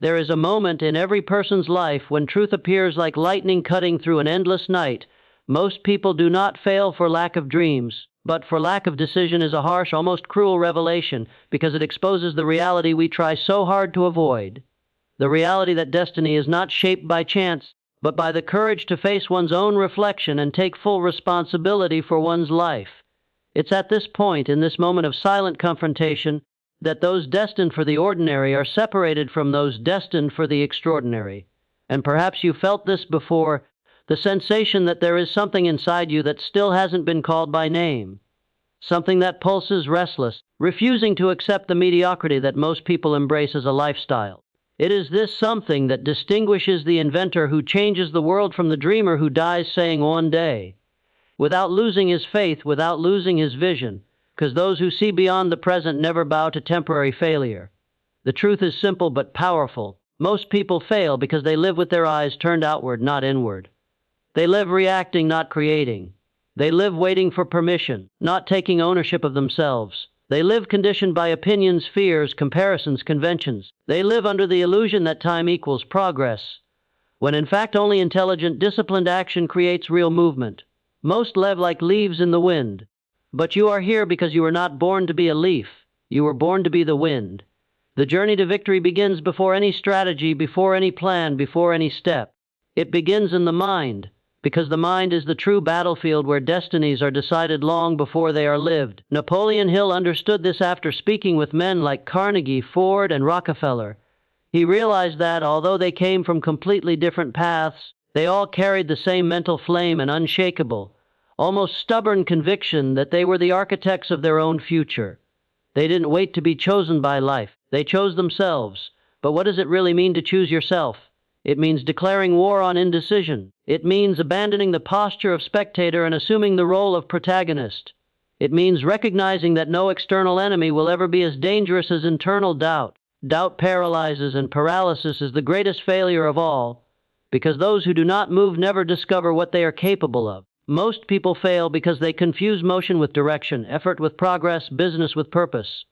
There is a moment in every person's life when truth appears like lightning cutting through an endless night. Most people do not fail for lack of dreams, but for lack of decision is a harsh, almost cruel revelation because it exposes the reality we try so hard to avoid. The reality that destiny is not shaped by chance, but by the courage to face one's own reflection and take full responsibility for one's life. It's at this point, in this moment of silent confrontation, that those destined for the ordinary are separated from those destined for the extraordinary. And perhaps you felt this before, the sensation that there is something inside you that still hasn't been called by name. Something that pulses restless, refusing to accept the mediocrity that most people embrace as a lifestyle. It is this something that distinguishes the inventor who changes the world from the dreamer who dies saying one day, without losing his faith, without losing his vision, because those who see beyond the present never bow to temporary failure. The truth is simple but powerful. Most people fail because they live with their eyes turned outward, not inward. They live reacting, not creating. They live waiting for permission, not taking ownership of themselves. They live conditioned by opinions, fears, comparisons, conventions. They live under the illusion that time equals progress, when in fact only intelligent, disciplined action creates real movement. Most live like leaves in the wind. But you are here because you were not born to be a leaf. You were born to be the wind. The journey to victory begins before any strategy, before any plan, before any step. It begins in the mind, because the mind is the true battlefield where destinies are decided long before they are lived. Napoleon Hill understood this after speaking with men like Carnegie, Ford, and Rockefeller. He realized that, although they came from completely different paths, they all carried the same mental flame and unshakable, almost stubborn conviction that they were the architects of their own future. They didn't wait to be chosen by life. They chose themselves. But what does it really mean to choose yourself? It means declaring war on indecision. It means abandoning the posture of spectator and assuming the role of protagonist. It means recognizing that no external enemy will ever be as dangerous as internal doubt. Doubt paralyzes, and paralysis is the greatest failure of all, because those who do not move never discover what they are capable of. Most people fail because they confuse motion with direction, effort with progress, business with purpose.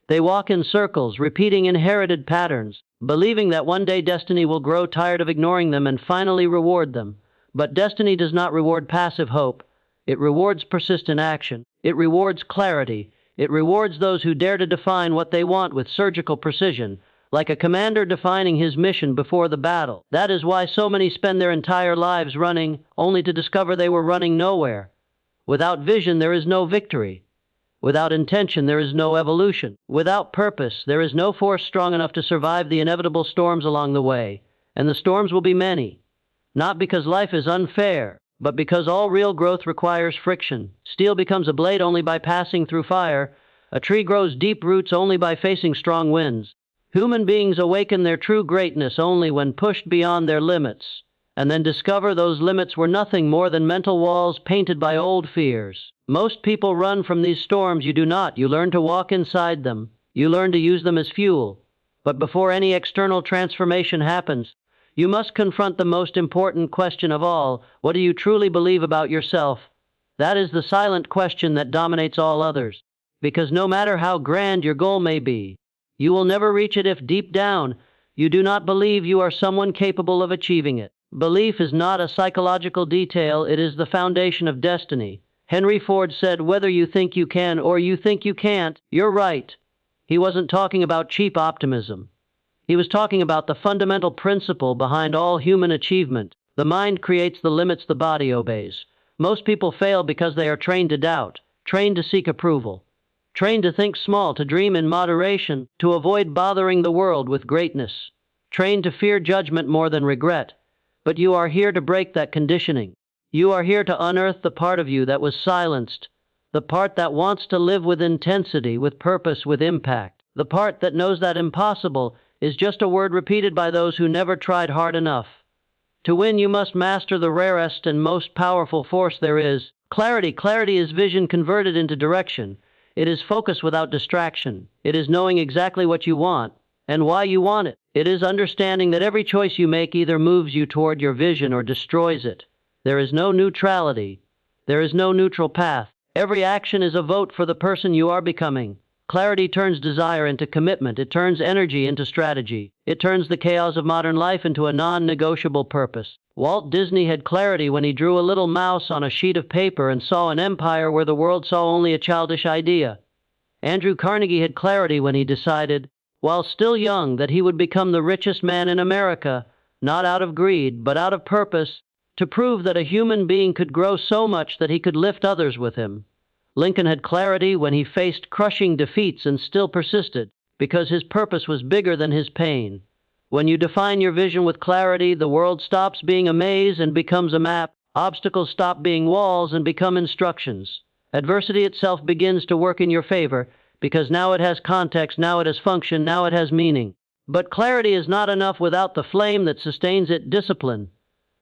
They walk in circles, repeating inherited patterns, believing that one day destiny will grow tired of ignoring them and finally reward them. But destiny does not reward passive hope. It rewards persistent action. It rewards clarity. It rewards those who dare to define what they want with surgical precision, like a commander defining his mission before the battle. That is why so many spend their entire lives running, only to discover they were running nowhere. Without vision, there is no victory. Without intention, there is no evolution. Without purpose, there is no force strong enough to survive the inevitable storms along the way. And the storms will be many. Not because life is unfair, but because all real growth requires friction. Steel becomes a blade only by passing through fire. A tree grows deep roots only by facing strong winds. Human beings awaken their true greatness only when pushed beyond their limits, and then discover those limits were nothing more than mental walls painted by old fears. Most people run from these storms. You do not. You learn to walk inside them. You learn to use them as fuel. But before any external transformation happens, you must confront the most important question of all. What do you truly believe about yourself? That is the silent question that dominates all others. Because no matter how grand your goal may be, you will never reach it if deep down you do not believe you are someone capable of achieving it. Belief is not a psychological detail. It is the foundation of destiny. Henry Ford said, "Whether you think you can or you think you can't, you're right." He wasn't talking about cheap optimism. He was talking about the fundamental principle behind all human achievement. The mind creates the limits the body obeys. Most people fail because they are trained to doubt, trained to seek approval, trained to think small, to dream in moderation, to avoid bothering the world with greatness, trained to fear judgment more than regret. But you are here to break that conditioning. You are here to unearth the part of you that was silenced, the part that wants to live with intensity, with purpose, with impact, the part that knows that impossible is just a word repeated by those who never tried hard enough. To win, you must master the rarest and most powerful force there is, clarity. Clarity is vision converted into direction. It is focus without distraction. It is knowing exactly what you want and why you want it. It is understanding that every choice you make either moves you toward your vision or destroys it. There is no neutrality. There is no neutral path. Every action is a vote for the person you are becoming. Clarity turns desire into commitment. It turns energy into strategy. It turns the chaos of modern life into a non-negotiable purpose. Walt Disney had clarity when he drew a little mouse on a sheet of paper and saw an empire where the world saw only a childish idea. Andrew Carnegie had clarity when he decided, while still young, that he would become the richest man in America, not out of greed, but out of purpose, to prove that a human being could grow so much that he could lift others with him. Lincoln had clarity when he faced crushing defeats and still persisted, because his purpose was bigger than his pain. When you define your vision with clarity, the world stops being a maze and becomes a map. Obstacles stop being walls and become instructions. Adversity itself begins to work in your favor, because now it has context, now it has function, now it has meaning. But clarity is not enough without the flame that sustains it, discipline.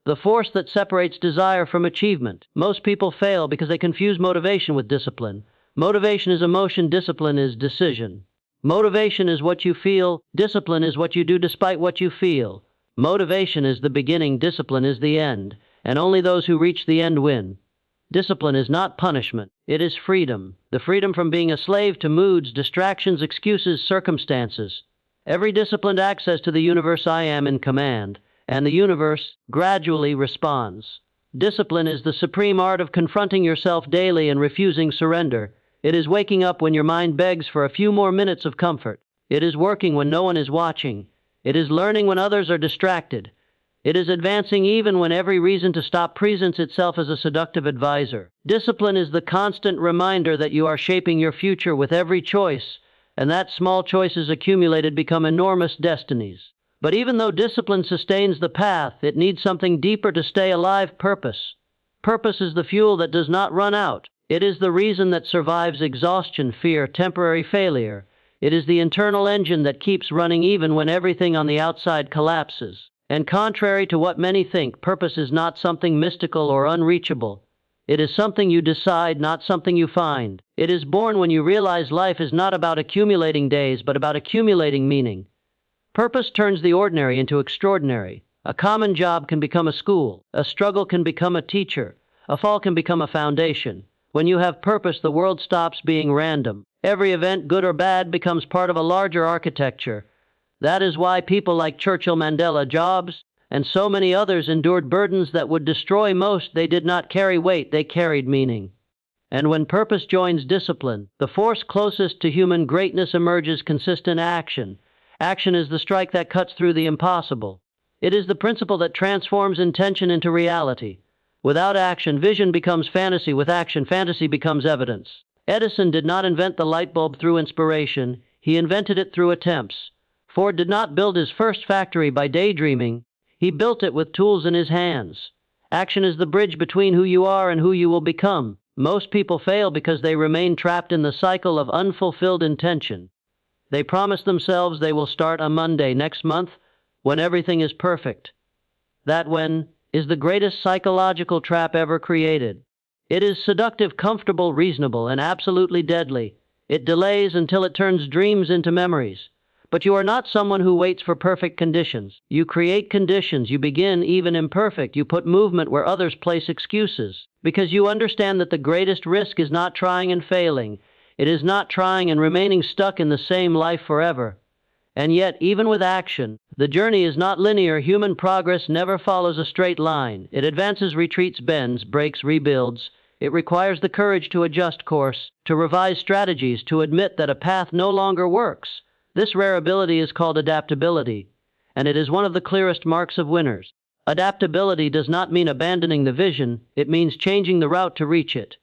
The force that separates desire from achievement. Most people fail because they confuse motivation with discipline. Motivation is emotion, discipline is decision. Motivation is what you feel, discipline is what you do despite what you feel. Motivation is the beginning, discipline is the end, and only those who reach the end win. Discipline is not punishment, it is freedom. The freedom from being a slave to moods, distractions, excuses, circumstances. Every disciplined access to the universe, I am in command, and the universe gradually responds. Discipline is the supreme art of confronting yourself daily and refusing surrender. It is waking up when your mind begs for a few more minutes of comfort. It is working when no one is watching. It is learning when others are distracted. It is advancing even when every reason to stop presents itself as a seductive advisor. Discipline is the constant reminder that you are shaping your future with every choice, and that small choices accumulated become enormous destinies. But even though discipline sustains the path, it needs something deeper to stay alive: purpose. Purpose is the fuel that does not run out. It is the reason that survives exhaustion, fear, temporary failure. It is the internal engine that keeps running even when everything on the outside collapses. And contrary to what many think, purpose is not something mystical or unreachable. It is something you decide, not something you find. It is born when you realize life is not about accumulating days, but about accumulating meaning. Purpose turns the ordinary into extraordinary. A common job can become a school. A struggle can become a teacher. A fall can become a foundation. When you have purpose, the world stops being random. Every event, good or bad, becomes part of a larger architecture. That is why people like Churchill, Mandela, Jobs, and so many others endured burdens that would destroy most. They did not carry weight, they carried meaning. And when purpose joins discipline, the force closest to human greatness emerges: consistent action. Action is the strike that cuts through the impossible. It is the principle that transforms intention into reality. Without action, vision becomes fantasy. With action, fantasy becomes evidence. Edison did not invent the light bulb through inspiration. He invented it through attempts. Ford did not build his first factory by daydreaming. He built it with tools in his hands. Action is the bridge between who you are and who you will become. Most people fail because they remain trapped in the cycle of unfulfilled intention. They promise themselves they will start on Monday next month when everything is perfect. That when is the greatest psychological trap ever created. It is seductive, comfortable, reasonable, and absolutely deadly. It delays until it turns dreams into memories. But you are not someone who waits for perfect conditions. You create conditions. You begin even imperfect. You put movement where others place excuses. Because you understand that the greatest risk is not trying and failing. It is not trying and remaining stuck in the same life forever. And yet, even with action, the journey is not linear. Human progress never follows a straight line. It advances, retreats, bends, breaks, rebuilds. It requires the courage to adjust course, to revise strategies, to admit that a path no longer works. This rare ability is called adaptability, and it is one of the clearest marks of winners. Adaptability does not mean abandoning the vision. It means changing the route to reach it.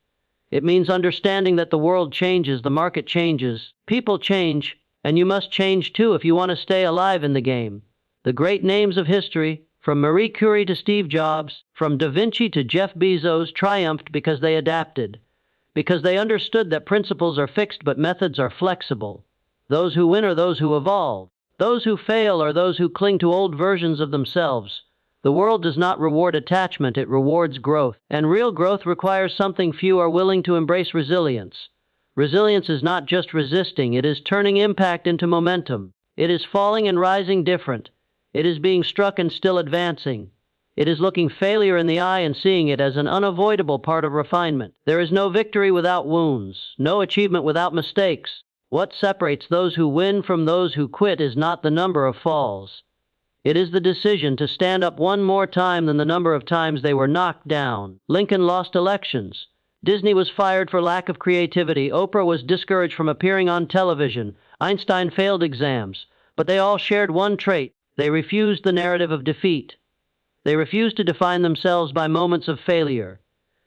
It means understanding that the world changes, the market changes, people change, and you must change too if you want to stay alive in the game. The great names of history, from Marie Curie to Steve Jobs, from Da Vinci to Jeff Bezos, triumphed because they adapted, because they understood that principles are fixed but methods are flexible. Those who win are those who evolve. Those who fail are those who cling to old versions of themselves. The world does not reward attachment, it rewards growth. And real growth requires something few are willing to embrace: resilience. Resilience is not just resisting, it is turning impact into momentum. It is falling and rising different. It is being struck and still advancing. It is looking failure in the eye and seeing it as an unavoidable part of refinement. There is no victory without wounds, no achievement without mistakes. What separates those who win from those who quit is not the number of falls. It is the decision to stand up one more time than the number of times they were knocked down. Lincoln lost elections. Disney was fired for lack of creativity. Oprah was discouraged from appearing on television. Einstein failed exams. But they all shared one trait. They refused the narrative of defeat. They refused to define themselves by moments of failure.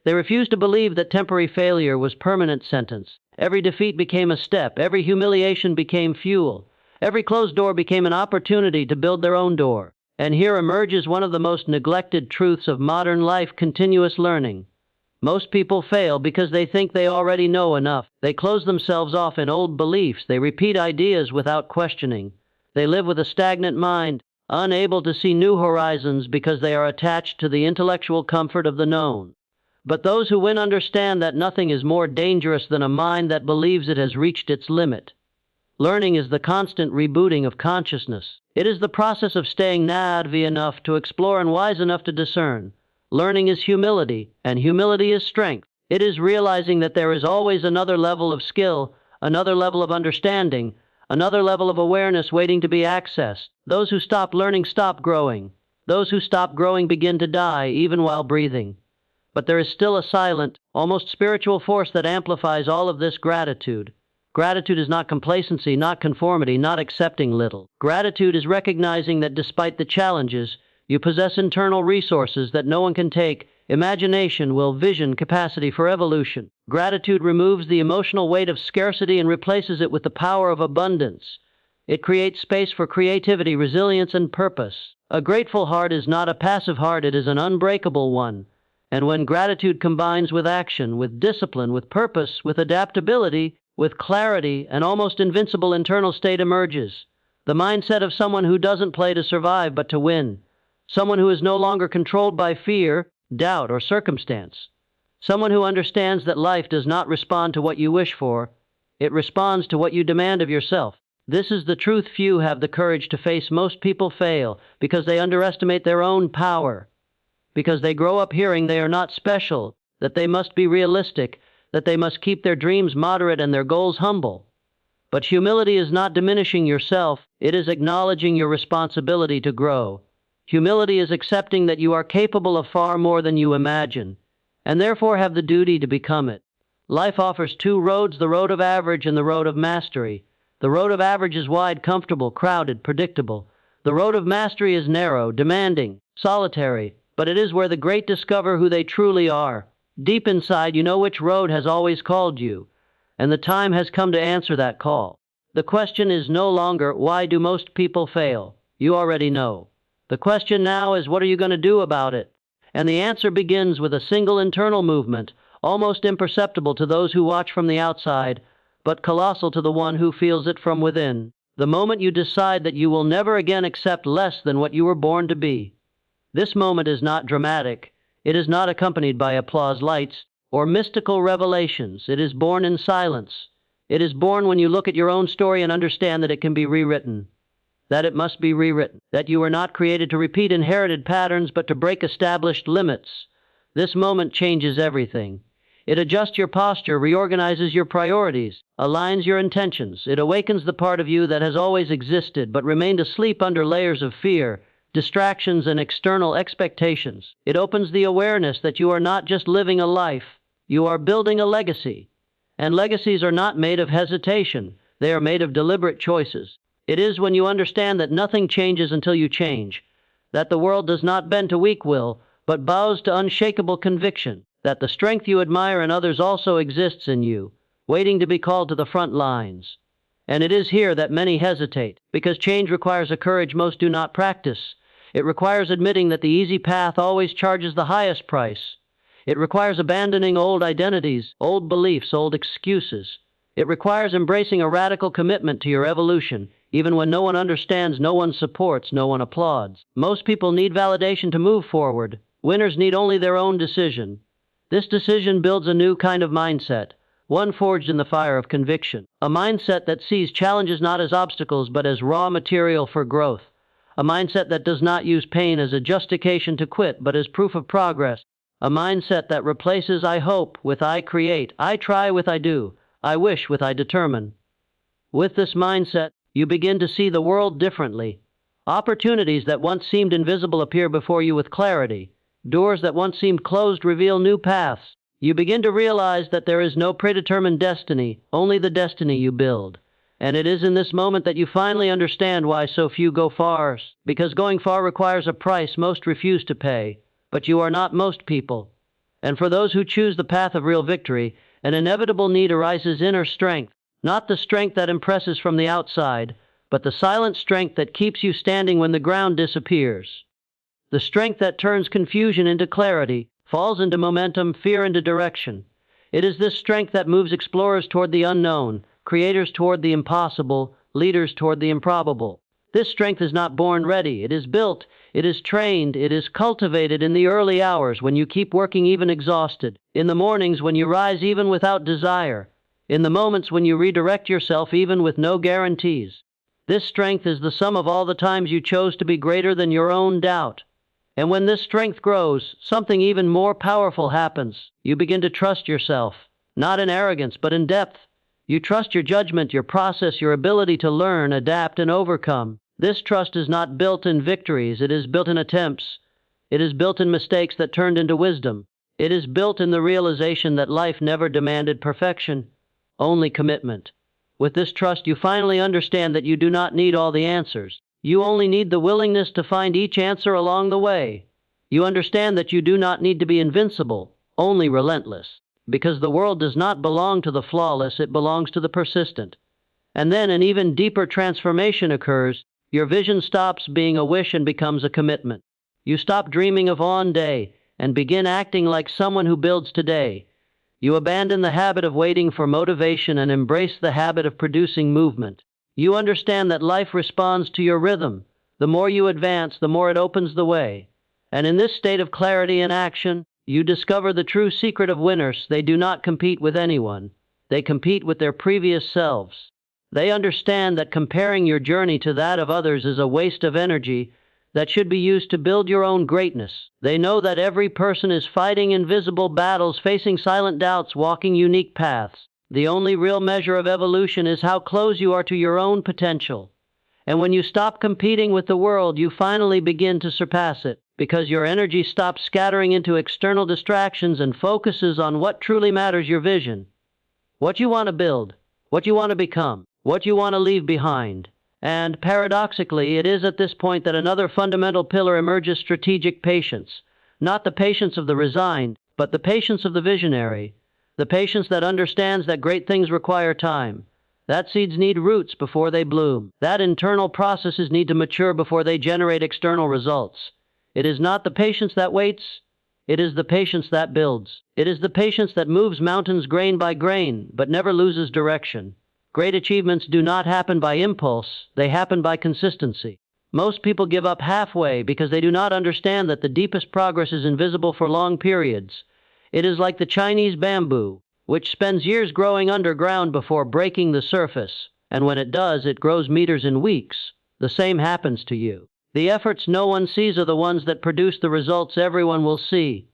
They refused to believe that temporary failure was permanent sentence. Every defeat became a step. Every humiliation became fuel. Every closed door became an opportunity to build their own door. And here emerges one of the most neglected truths of modern life: continuous learning. Most people fail because they think they already know enough. They close themselves off in old beliefs. They repeat ideas without questioning. They live with a stagnant mind, unable to see new horizons because they are attached to the intellectual comfort of the known. But those who win understand that nothing is more dangerous than a mind that believes it has reached its limit. Learning is the constant rebooting of consciousness. It is the process of staying naïve enough to explore and wise enough to discern. Learning is humility, and humility is strength. It is realizing that there is always another level of skill, another level of understanding, another level of awareness waiting to be accessed. Those who stop learning stop growing. Those who stop growing begin to die, even while breathing. But there is still a silent, almost spiritual force that amplifies all of this: gratitude. Gratitude is not complacency, not conformity, not accepting little. Gratitude is recognizing that despite the challenges, you possess internal resources that no one can take: imagination, will, vision, capacity for evolution. Gratitude removes the emotional weight of scarcity and replaces it with the power of abundance. It creates space for creativity, resilience, and purpose. A grateful heart is not a passive heart, it is an unbreakable one. And when gratitude combines with action, with discipline, with purpose, with adaptability, with clarity, an almost invincible internal state emerges. The mindset of someone who doesn't play to survive but to win. Someone who is no longer controlled by fear, doubt, or circumstance. Someone who understands that life does not respond to what you wish for. It responds to what you demand of yourself. This is the truth few have the courage to face. Most people fail because they underestimate their own power. Because they grow up hearing they are not special, that they must be realistic, that they must keep their dreams moderate and their goals humble. But humility is not diminishing yourself, it is acknowledging your responsibility to grow. Humility is accepting that you are capable of far more than you imagine, and therefore have the duty to become it. Life offers two roads: the road of average and the road of mastery. The road of average is wide, comfortable, crowded, predictable. The road of mastery is narrow, demanding, solitary, but it is where the great discover who they truly are. Deep inside, you know which road has always called you, and the time has come to answer that call. The question is no longer, why do most people fail? You already know. The question now is, what are you going to do about it? And the answer begins with a single internal movement, almost imperceptible to those who watch from the outside, but colossal to the one who feels it from within. The moment you decide that you will never again accept less than what you were born to be. This moment is not dramatic. It is not accompanied by applause lights or mystical revelations. It is born in silence. It is born when you look at your own story and understand that it can be rewritten. That it must be rewritten. That you were not created to repeat inherited patterns, but to break established limits. This moment changes everything. It adjusts your posture, reorganizes your priorities, aligns your intentions. It awakens the part of you that has always existed but remained asleep under layers of fear, distractions, and external expectations. It opens the awareness that you are not just living a life, you are building a legacy. And legacies are not made of hesitation, they are made of deliberate choices. It is when you understand that nothing changes until you change, that the world does not bend to weak will, but bows to unshakable conviction, that the strength you admire in others also exists in you, waiting to be called to the front lines. And it is here that many hesitate, because change requires a courage most do not practice. It requires admitting that the easy path always charges the highest price. It requires abandoning old identities, old beliefs, old excuses. It requires embracing a radical commitment to your evolution, even when no one understands, no one supports, no one applauds. Most people need validation to move forward. Winners need only their own decision. This decision builds a new kind of mindset, one forged in the fire of conviction. A mindset that sees challenges not as obstacles but as raw material for growth. A mindset that does not use pain as a justification to quit but as proof of progress. A mindset that replaces "I hope" with "I create," "I try" with "I do," "I wish" with "I determine." With this mindset, you begin to see the world differently. Opportunities that once seemed invisible appear before you with clarity. Doors that once seemed closed reveal new paths. You begin to realize that there is no predetermined destiny, only the destiny you build. And it is in this moment that you finally understand why so few go far, because going far requires a price most refuse to pay. But you are not most people. And for those who choose the path of real victory, an inevitable need arises: inner strength, not the strength that impresses from the outside, but the silent strength that keeps you standing when the ground disappears. The strength that turns confusion into clarity, falls into momentum, fear into direction. It is this strength that moves explorers toward the unknown, creators toward the impossible, leaders toward the improbable. This strength is not born ready. It is built, it is trained, it is cultivated in the early hours when you keep working even exhausted, in the mornings when you rise even without desire, in the moments when you redirect yourself even with no guarantees. This strength is the sum of all the times you chose to be greater than your own doubt. And when this strength grows, something even more powerful happens. You begin to trust yourself, not in arrogance, but in depth. You trust your judgment, your process, your ability to learn, adapt, and overcome. This trust is not built in victories, it is built in attempts. It is built in mistakes that turned into wisdom. It is built in the realization that life never demanded perfection, only commitment. With this trust, you finally understand that you do not need all the answers. You only need the willingness to find each answer along the way. You understand that you do not need to be invincible, only relentless. Because the world does not belong to the flawless, it belongs to the persistent. And then an even deeper transformation occurs. Your vision stops being a wish and becomes a commitment. You stop dreaming of one day and begin acting like someone who builds today. You abandon the habit of waiting for motivation and embrace the habit of producing movement. You understand that life responds to your rhythm. The more you advance, the more it opens the way. And in this state of clarity and action, you discover the true secret of winners. They do not compete with anyone. They compete with their previous selves. They understand that comparing your journey to that of others is a waste of energy that should be used to build your own greatness. They know that every person is fighting invisible battles, facing silent doubts, walking unique paths. The only real measure of evolution is how close you are to your own potential. And when you stop competing with the world, you finally begin to surpass it, because your energy stops scattering into external distractions and focuses on what truly matters: your vision. What you want to build, what you want to become, what you want to leave behind. And paradoxically, it is at this point that another fundamental pillar emerges: strategic patience. Not the patience of the resigned, but the patience of the visionary. The patience that understands that great things require time. That seeds need roots before they bloom. That internal processes need to mature before they generate external results. It is not the patience that waits. It is the patience that builds. It is the patience that moves mountains grain by grain, but never loses direction. Great achievements do not happen by impulse. They happen by consistency. Most people give up halfway because they do not understand that the deepest progress is invisible for long periods. It is like the Chinese bamboo, which spends years growing underground before breaking the surface, and when it does, it grows meters in weeks. The same happens to you. The efforts no one sees are the ones that produce the results everyone will see.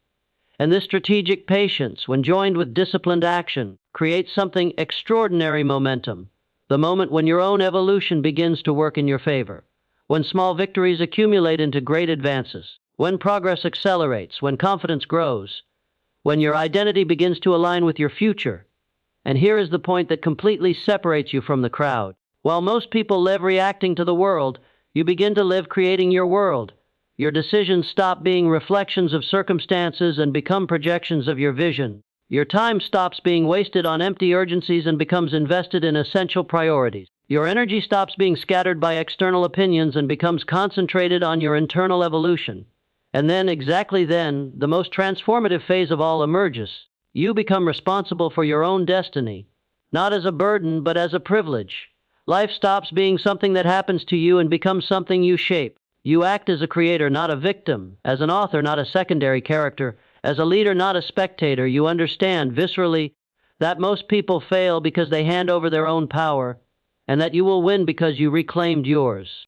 And this strategic patience, when joined with disciplined action, creates something extraordinary: momentum. The moment when your own evolution begins to work in your favor. When small victories accumulate into great advances. When progress accelerates. When confidence grows. When your identity begins to align with your future. And here is the point that completely separates you from the crowd. While most people live reacting to the world, you begin to live creating your world. Your decisions stop being reflections of circumstances and become projections of your vision. Your time stops being wasted on empty urgencies and becomes invested in essential priorities. Your energy stops being scattered by external opinions and becomes concentrated on your internal evolution. And then, exactly then, the most transformative phase of all emerges. You become responsible for your own destiny, not as a burden, but as a privilege. Life stops being something that happens to you and becomes something you shape. You act as a creator, not a victim, as an author, not a secondary character, as a leader, not a spectator. You understand viscerally that most people fail because they hand over their own power, and that you will win because you reclaimed yours.